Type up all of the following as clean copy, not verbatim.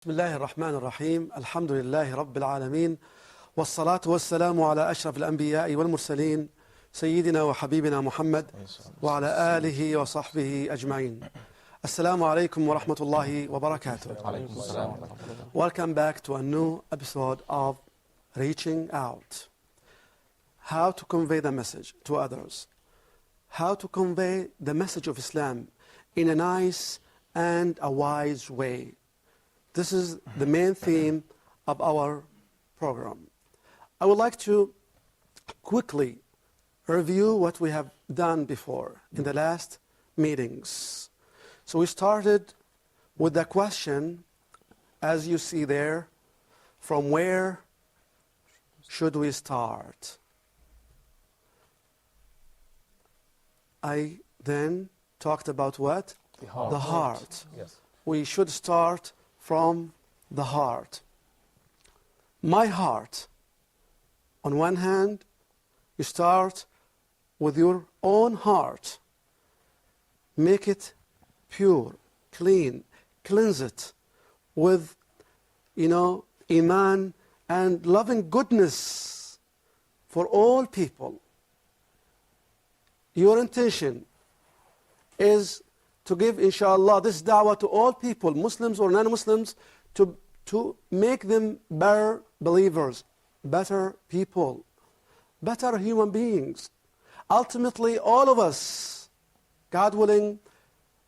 بسم الله الرحمن الرحيم الحمد لله رب العالمين والصلاة والسلام على أشرف الأنبياء والمرسلين سيدنا وحبيبنا محمد وعلى آله وصحبه أجمعين. Assalamu alaikum wa rahmatullahi wa barakatuh. Welcome back to a new episode of Reaching Out. How to convey the message to others. How to convey the message of Islam in a nice and a wise way. This is the main theme of our program. I would like to quickly review what we have done before in the last meetings. So we started with the question, as you see there, from where should we start? I then talked about what? The heart. Yes. We should start from the heart. My heart. On one hand, you start with your own heart. Make it pure, clean, cleanse it with, iman and loving goodness for all people. Your intention is to give, inshallah, this da'wah to all people, Muslims or non-Muslims, to make them better believers, better people, better human beings. Ultimately, all of us, God willing,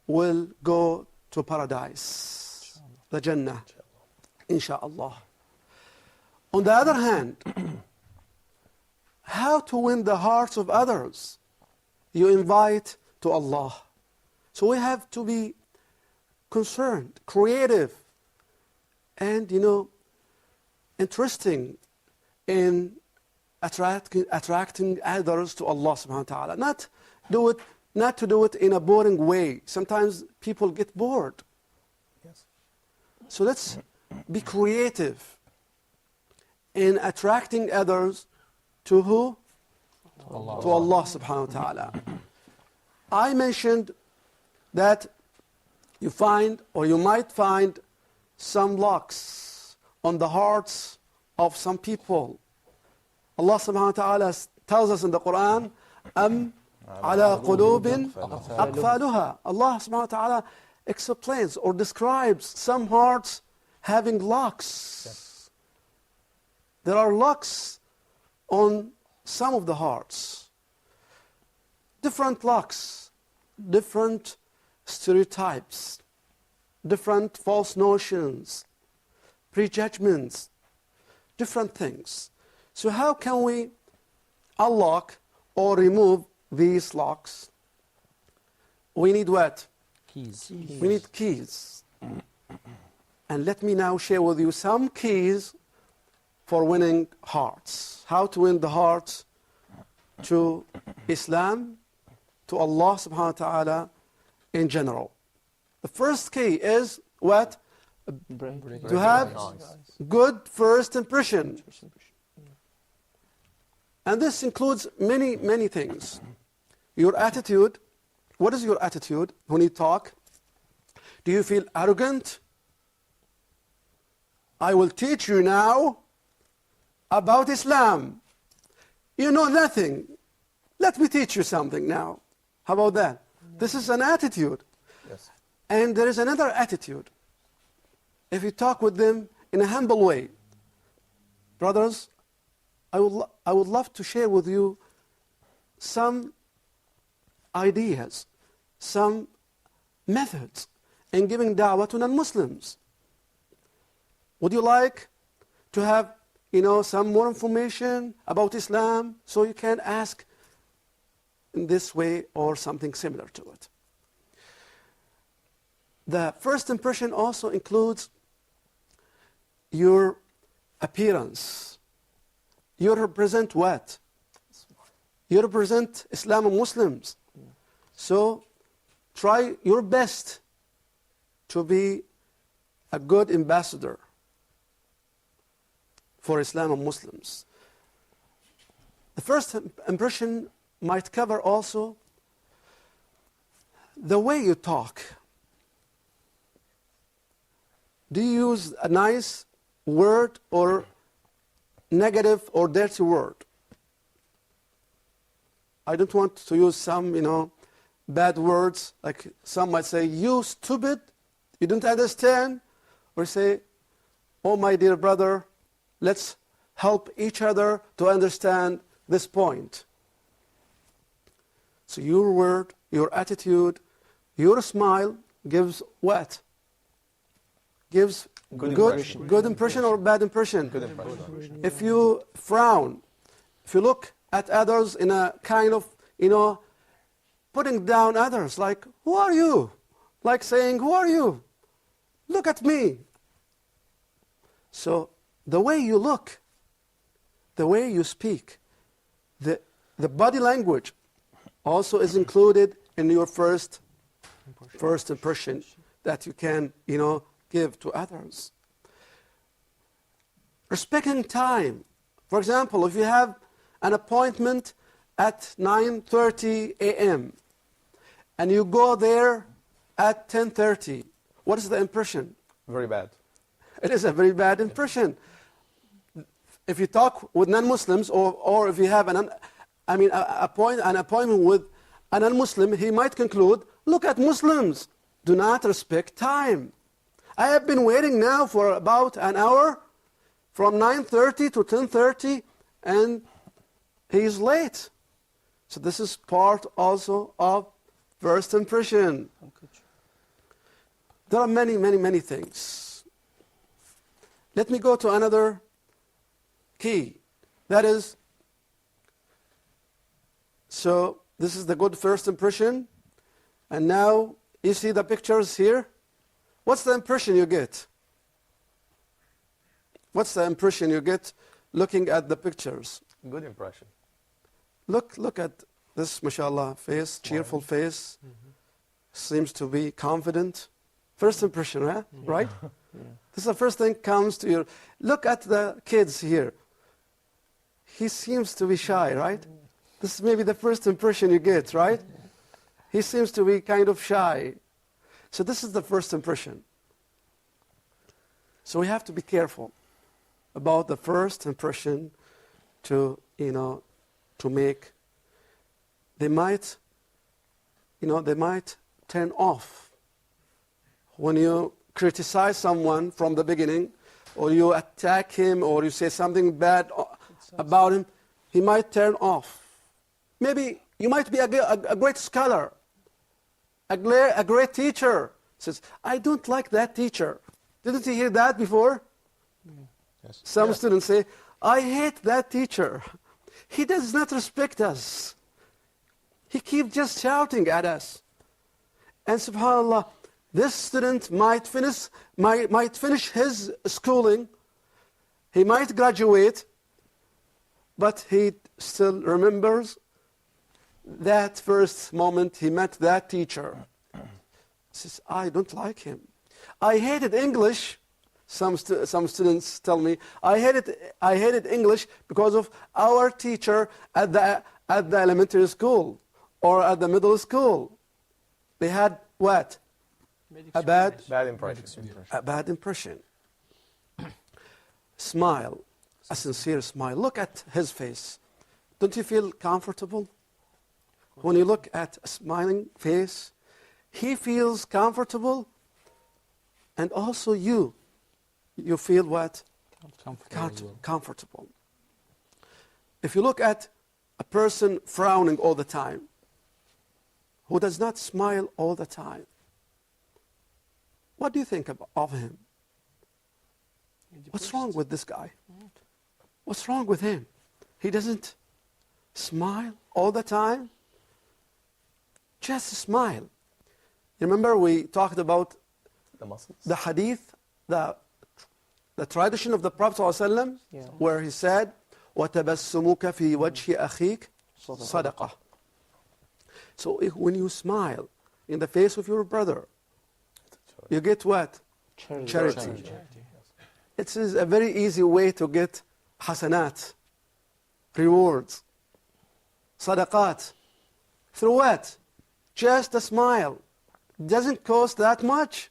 will go to paradise, the Jannah, inshallah. On the other hand, how to win the hearts of others? You invite to Allah. So we have to be concerned, creative, and, interesting in attracting others to Allah subhanahu wa ta'ala. Not to do it in a boring way. Sometimes people get bored. Yes. So let's be creative in attracting others to who? To Allah subhanahu wa ta'ala. I mentioned that you find, or you might find, some locks on the hearts of some people. Allah subhanahu wa ta'ala tells us in the Quran, على قلوب أقفالها. Allah subhanahu wa ta'ala explains or describes some hearts having locks. Yes. There are locks on some of the hearts. Different locks, different stereotypes, different false notions, prejudgments, different things. So how can we unlock or remove these locks? We need what? Keys. We need keys. And let me now share with you some keys for winning hearts. How to win the hearts to Islam, to Allah subhanahu wa ta'ala in general. The first key is what? To have good first impression. And this includes many, many things. Your attitude. What is your attitude when you talk? Do you feel arrogant? I will teach you now about Islam. You know nothing. Let me teach you something now. How about that? This is an attitude. Yes. And there is another attitude. If you talk with them in a humble way. Brothers, I would love to share with you some ideas, some methods in giving da'wah to non-Muslims. Would you like to have, some more information about Islam so you can ask in this way or something similar to it? The first impression also includes your appearance. You represent what? You represent Islam and Muslims. So try your best to be a good ambassador for Islam and Muslims. The first impression might cover also the way you talk. do you use a nice word or negative or dirty word? I don't want to use some, bad words, like some might say, you stupid, you don't understand, or say, oh my dear brother, let's help each other to understand this point. So your word, your attitude, your smile gives what? Gives good impression or bad impression? Good impression. If you frown, if you look at others in a kind of, putting down others, like, who are you? Like saying, who are you? Look at me. So the way you look, the way you speak, the body language also is included in your first impression that you can, give to others. Respecting time. For example, if you have an appointment at 9:30 a.m. and you go there at 10:30, what is the impression? Very bad. It is a very bad impression. If you talk with non-Muslims, or if you have an appointment with a non-Muslim, he might conclude, look at Muslims, do not respect time. I have been waiting now for about an hour, from 9:30 to 10:30, and he's late. So this is part also of first impression. There are many, many, many things. Let me go to another key. That is, so this is the good first impression. And now you see the pictures here. What's the impression you get? What's the impression you get looking at the pictures? Good impression. Look at this, mashallah, face, cheerful face. Seems to be confident. First impression, right? This is the first thing comes to your... Look at the kids here. He seems to be shy, right? This is maybe the first impression you get, right? He seems to be kind of shy. So this is the first impression. So we have to be careful about the first impression to make. They might turn off when you criticize someone from the beginning, or you attack him, or you say something bad about him. He might turn off. Maybe you might be a great scholar, a great teacher. Says, I don't like that teacher. Didn't you hear that before? Yes. Some students say, I hate that teacher. He does not respect us. He keeps just shouting at us. And subhanAllah, this student might finish his schooling. He might graduate, but he still remembers that first moment he met that teacher. He says, I don't like him. I hated English. Some students tell me, I hated English because of our teacher at the elementary school or at the middle school. They had what? A bad impression. A bad impression. Smile, a sincere smile. Look at his face. Don't you feel comfortable? When you look at a smiling face, he feels comfortable, and also you feel what? Comfortable. If you look at a person frowning all the time, who does not smile all the time, what do you think of him? What's wrong with this guy? What's wrong with him? He doesn't smile all the time? Just smile. Remember we talked about the hadith, the tradition of the Prophet ﷺ, where he said, وَتَبَسُّمُكَ فِي وَجْهِ أَخِيكَ صَدَقَةٌ. So when you smile in the face of your brother, you get what? Charity. It is a very easy way to get hasanat, rewards, sadaqat. Through what? Just a smile. Doesn't cost that much.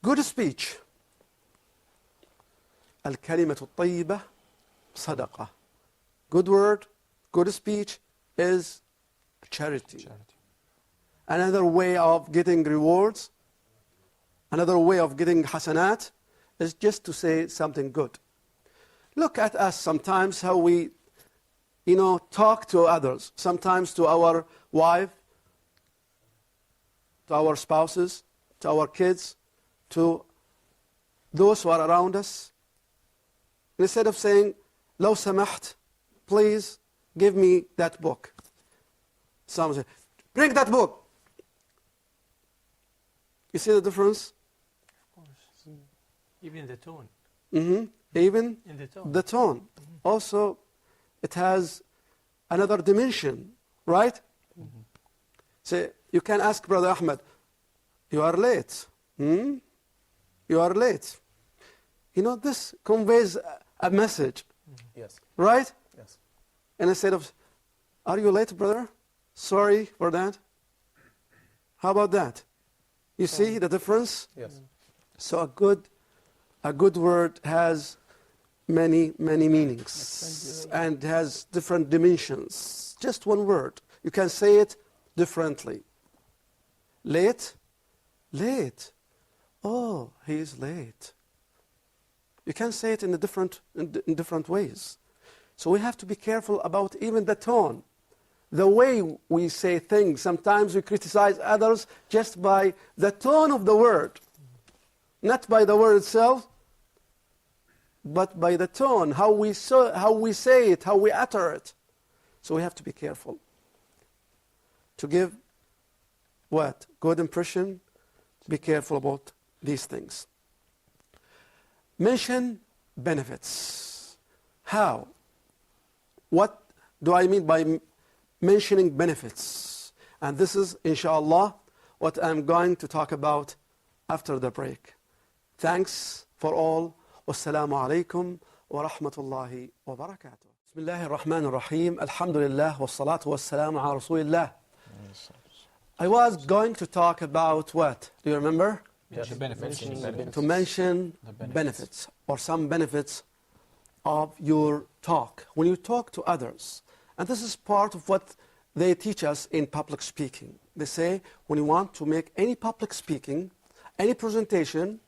good speech. الكلمة الطيبة صدقة. Good word, good speech is charity. Another way of getting rewards, another way of getting hasanat is just to say something good. Look at us sometimes how we, talk to others. Sometimes to our wife, to our spouses, to our kids, to those who are around us. Instead of saying, لو سمحت, please give me that book. Some say, bring that book. You see the difference? Of course. Even the tone. Even In the tone. the tone. Also, it has another dimension, right? So you can ask Brother Ahmed, you are late. You are late. This conveys a message, Yes. right? Yes. And instead of, are you late, brother? Sorry for that. How about that? You see the difference? Yes. So a good word has many, many meanings and has different dimensions. Just one word. You can say it differently. Late? Late. Oh, he is late. You can say it in different ways. So we have to be careful about even the tone. The way we say things. Sometimes we criticize others just by the tone of the word. Not by the word itself, but by the tone, how we say it, how we utter it. So we have to be careful. To give what? Good impression, be careful about these things. Mention benefits. How? What do I mean by mentioning benefits? And this is, inshallah, what I'm going to talk about after the break. Thanks for all. Wassalamu alaikum wa rahmatullahi wa barakatuh. Bismillahir Rahmanir Rahim. Alhamdulillah wa salatu wa salamu ala Rasulillah. I was going to talk about what? Do you remember? Yes. Benefits. To mention benefits or some benefits of your talk. When you talk to others, and this is part of what they teach us in public speaking. They say when you want to make any public speaking, any presentation,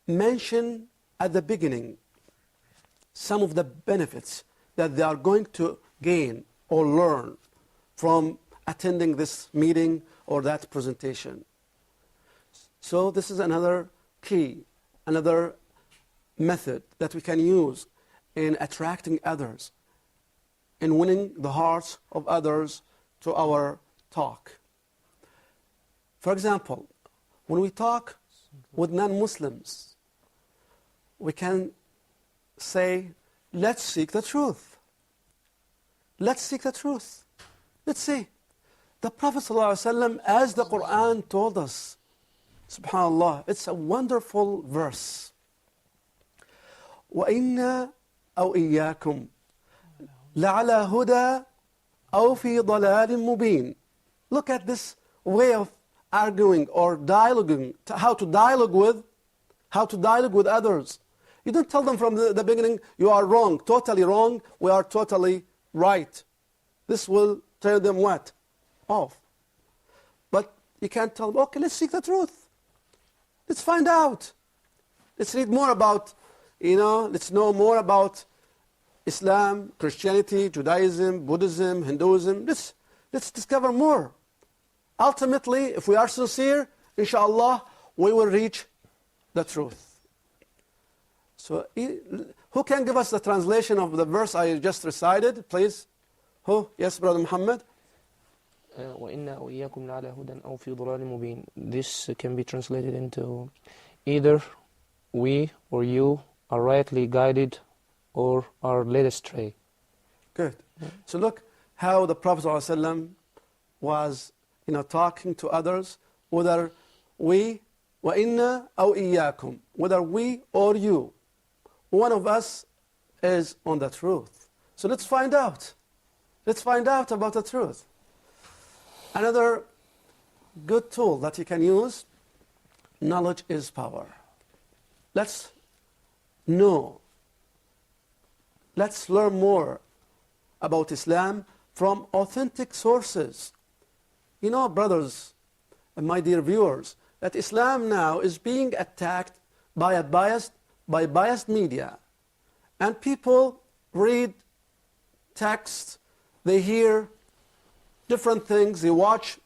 mention at the beginning some of the benefits that they are going to gain or learn from attending this meeting or that presentation. So this is another key, another method that we can use in attracting others, in winning the hearts of others to our talk. For example, when we talk with non-Muslims, we can say, let's seek the truth. Let's seek the truth. Let's see. The Prophet ﷺ, as the Quran told us, subhanallah, it's a wonderful verse. وَإِنَّا أَوْ إِيَّاكُمْ لَعَلَى هُدَى أَوْ فِي ضَلَالٍ مُبِينٍ. Look at this way of arguing or dialoguing, how to dialogue with others. You don't tell them from the beginning, you are wrong, totally wrong, we are totally right. This will tell them what? Off. But you can't tell them, okay, let's seek the truth. Let's find out. Let's read more about, let's know more about Islam, Christianity, Judaism, Buddhism, Hinduism. Let's discover more. Ultimately, if we are sincere, inshallah, we will reach the truth. So, who can give us the translation of the verse I just recited, please? Who? Yes, Brother Muhammad? وَإِنَّا وَإِيَّاكُمْ لَعَلَى هُدًى أَوْ فِي ضَلَالٍ مُبِينٍ. This can be translated into either we or you are rightly guided or are led astray. Good. So look how the Prophet ﷺ was talking to others, whether we, وَإِنَّا أَوْ إِيَّاكُمْ, whether we or you, one of us is on the truth. So let's find out. Let's find out about the truth. Another good tool that you can use, knowledge is power. Let's know. Let's learn more about Islam from authentic sources. You know, brothers and my dear viewers, that Islam now is being attacked by biased media. And people read text, they hear different things, they watch,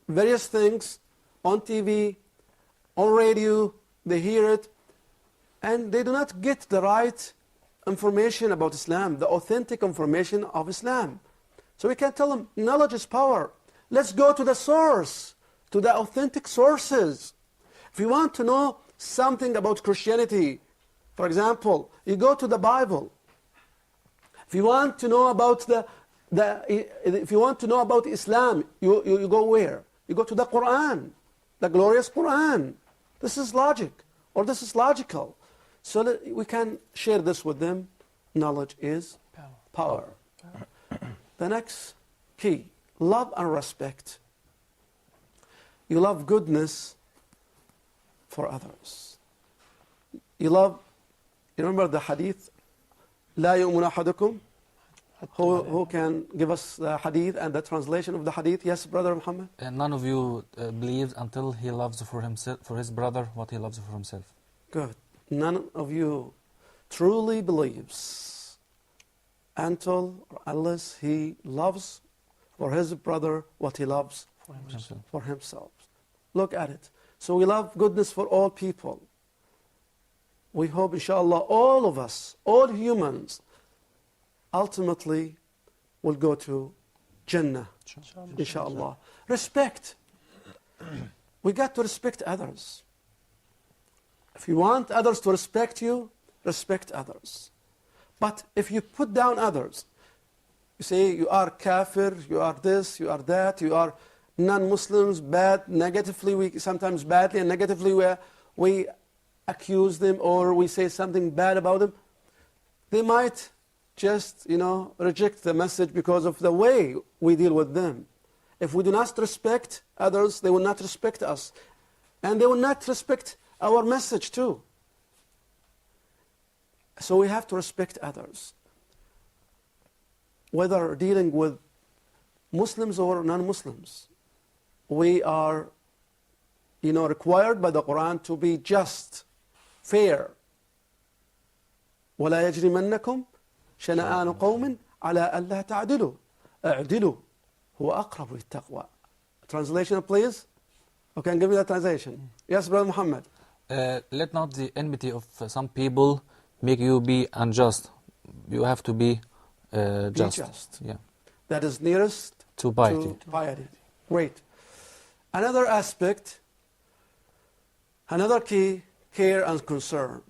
various things on TV, on radio, they hear it, and they do not get the right information about Islam, the authentic information of Islam. So we can tell them, knowledge is power. Let's go to the source, to the authentic sources. If you want to know something about Christianity, for example, you go to the Bible. If you want to know about if you want to know about Islam, you go where? You go to the Quran, the glorious Quran. This is logic, or this is logical. So that we can share this with them. Knowledge is power. The next key, love and respect. You love goodness for others. You remember the hadith? لا يؤمن أحدكم. Who can give us the hadith and the translation of the hadith? Yes, Brother Muhammad? None of you believes until he loves for his brother what he loves for himself. Good. None of you truly believes unless he loves for his brother what he loves for himself. Look at it. So we love goodness for all people. We hope, inshallah, all of us, all humans, ultimately will go to Jannah, inshallah. Respect. We got to respect others. If you want others to respect you, respect others. But if you put down others, you say you are kafir, you are this, you are that, you are non-Muslims, bad, negatively, sometimes badly and negatively we accuse them or we say something bad about them, they might just, reject the message because of the way we deal with them. If we do not respect others, they will not respect us. And they will not respect our message too. So we have to respect others. Whether dealing with Muslims or non-Muslims, we are, required by the Quran to be just, fair. وَلَا يَجْرِمَنَّكُمْ شَنَآنُ قَوْمٍ عَلَىٰ أَلَّا تَعْدِلُوا اعْدِلُوا هُوَ أَقْرَبُ لِلتَّقْوَى. Translation, please. Okay, give me that translation. Yes, Brother Muhammad. Let not the enmity of some people make you be unjust. You have to be just. Be just. Yeah. That is nearest to piety. Great. Another aspect, another key, care and concern.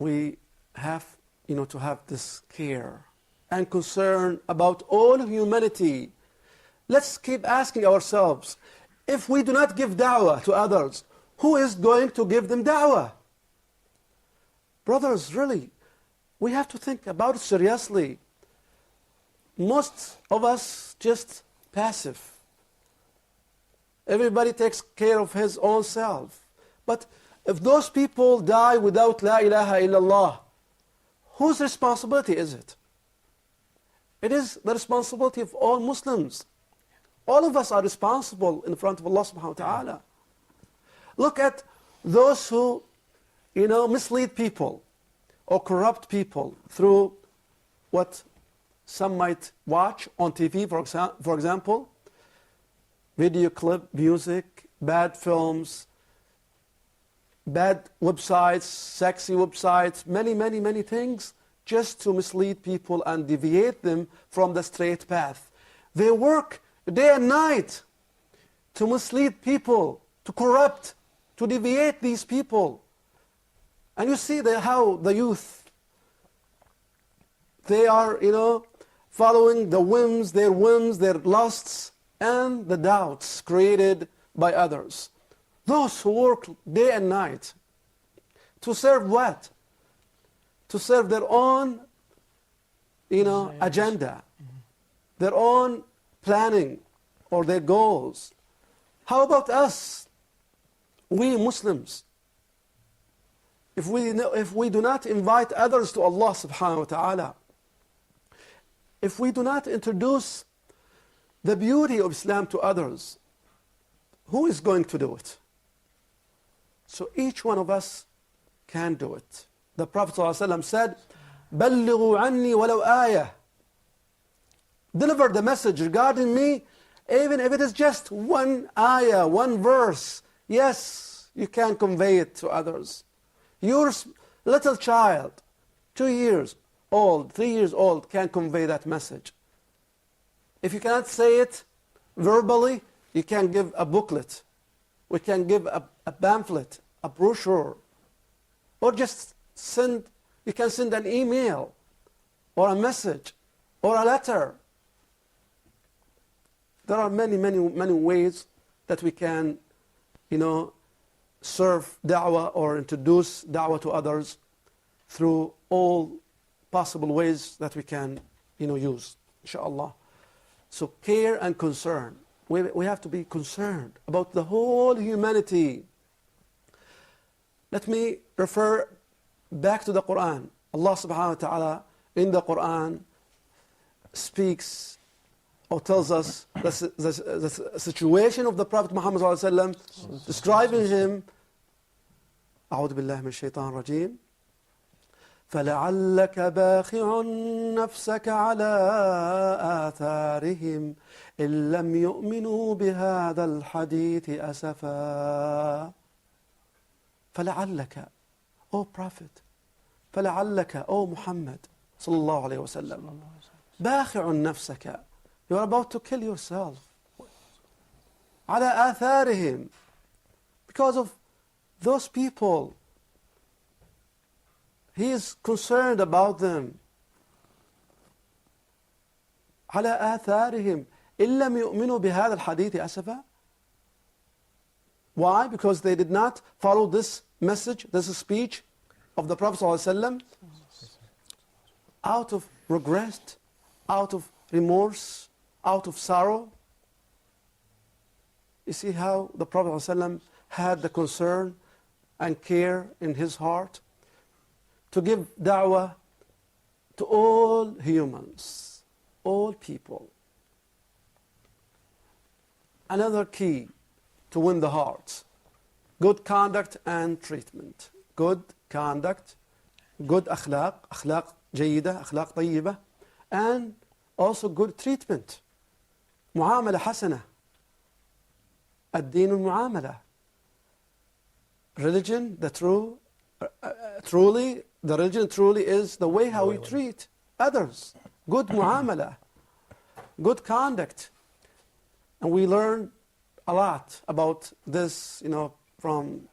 We have, to have this care and concern about all humanity. Let's keep asking ourselves, if we do not give da'wah to others, who is going to give them da'wah? Brothers, really, we have to think about it seriously. Most of us just passive. Everybody takes care of his own self. But if those people die without La ilaha illallah, whose responsibility is it? It is the responsibility of all Muslims. All of us are responsible in front of Allah subhanahu wa ta'ala. Look at those who, mislead people or corrupt people through what some might watch on TV, for example, video clip, music, bad films, bad websites, sexy websites, many things, just to mislead people and deviate them from the straight path. They work day and night to mislead people, to corrupt, to deviate these people. And you see how the youth, they are, following their whims, their lusts, and the doubts created by others. Those who work day and night to serve what? To serve their own, agenda, their own planning or their goals. How about us, we Muslims? If we do not invite others to Allah subhanahu wa ta'ala, if we do not introduce the beauty of Islam to others, who is going to do it? So each one of us can do it. The Prophet ﷺ said, بَلِّغُوا عَنِّي وَلَوْ آيَةً. Deliver the message regarding me, even if it is just one ayah, one verse. Yes, you can convey it to others. Your little child, 2 years old, 3 years old, can convey that message. If you cannot say it verbally, you can give a booklet. We can give a pamphlet, a brochure, or just you can send an email, or a message, or a letter. There are many, many, many ways that we can, serve da'wah or introduce da'wah to others through all possible ways that we can, use, inshallah. So care and concern. We have to be concerned about the whole humanity. Let me refer back to the Quran. Allah subhanahu wa ta'ala in the Quran speaks or tells us the situation of the Prophet Muhammad sallallahu alaihi wasallam, describing him. أعوذ بالله من الشيطان الرجيم. فلعلك باخع نفسك على آثارهم إن لم يؤمنوا بهذا الحديث أسفا. فلعلك, O Prophet, فلعلك, O Muhammad صلى الله عليه وسلم, باخع نفسك, you are about to kill yourself. على آثارهم, because of those people. He is concerned about them. على آثارهم إن لم يؤمنوا بهذا الحديث أسفا. Why? Because they did not follow this message, this speech of the Prophet ﷺ out of regret, out of remorse, out of sorrow. You see how the Prophet ﷺ had the concern and care in his heart to give da'wah to all humans, all people. Another key to win the hearts: good conduct and treatment. Good conduct, good akhlaq, akhlaq جيدة, akhlaq طيبة, and also good treatment. معاملة حسنة. الدين المعاملة. Religion, the religion truly is the way how we treat others. Good mu'amala, good conduct. And we learn a lot about this, from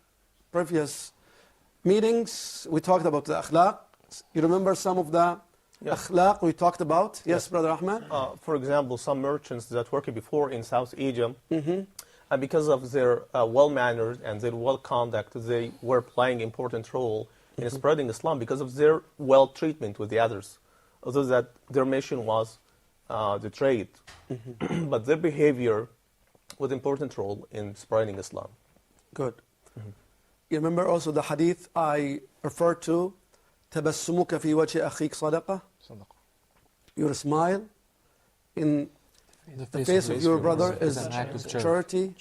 previous meetings. We talked about the akhlaq. You remember some of the akhlaq we talked about? Yes, Brother Ahmed? For example, some merchants that worked before in South Egypt, and because of their well-mannered and their well-conduct, they were playing an important role in spreading Islam because of their well-treatment with the others. Although that their mission was the trade, but their behavior was an important role in spreading Islam. Good. You remember also the hadith I referred to, تَبَسُّمُكَ فِي وَجْهِ أَخِيكَ صَدَقَةً. Your smile in the face of your brother is charity.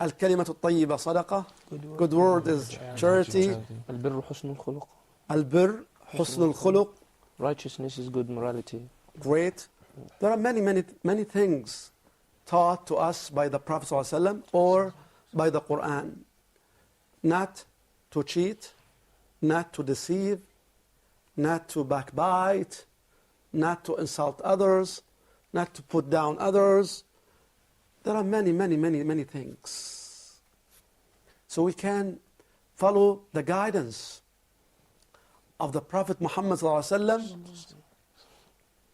الكلمة الطيبة صدقة. Good word is charity. البر حسن الخلق. البر حسن الخلق. Righteousness is good morality. Great. There are many, many, many things taught to us by the Prophet ﷺ or by the Quran. Not to cheat, not to deceive, not to backbite, not to insult others, not to put down others. There are many, many, many, many things. So we can follow the guidance of the Prophet Muhammad ﷺ,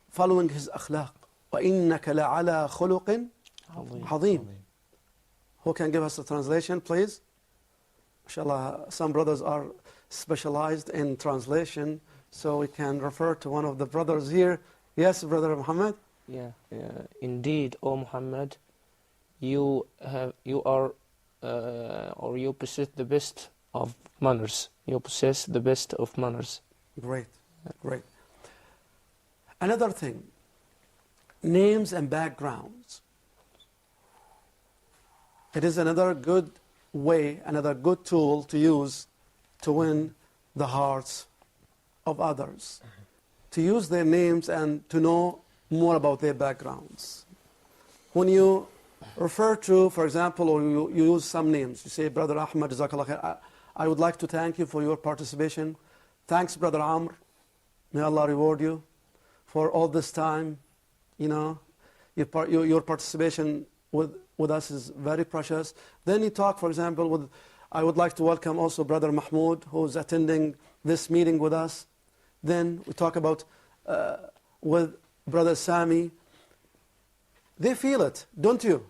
following his akhlaq. وَإِنَّكَ لَعَلَى خُلُقٍ عَظِيمٍ. Who can give us the translation, please? Inshallah, some brothers are specialized in translation, so we can refer to one of the brothers here. Yes, Brother Muhammad? Yeah, indeed, O Muhammad, you are or you possess the best of manners. You possess the best of manners. Great, great. Another thing, names and backgrounds. It is another good way, another good tool to use to win the hearts of others. To use their names and to know more about their backgrounds. When you refer to, for example, or you use some names, you say, Brother Ahmad, Jazakallah khair, I would like to thank you for your participation. Thanks, Brother Amr. May Allah reward you for all this time. You know, your participation with us is very precious. Then you talk, for example, with, I would like to welcome also Brother Mahmoud, who's attending this meeting with us. Then we talk about with Brother Sami. They feel it, don't you?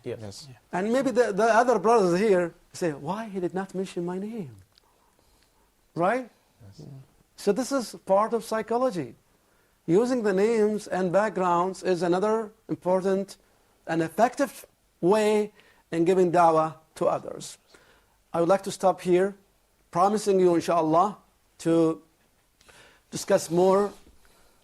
Yes. And maybe the other brothers here say, why he did not mention my name? Right? Yes. So this is part of psychology. Using the names and backgrounds is another important and effective way in giving dawah to others. I would like to stop here, promising you, inshallah, to discuss more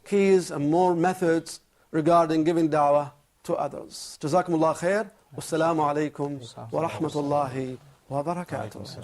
keys and more methods regarding giving dawah to others. Jazakumullah khair. Wassalamu alaikum wa rahmatullahi wa barakatuh.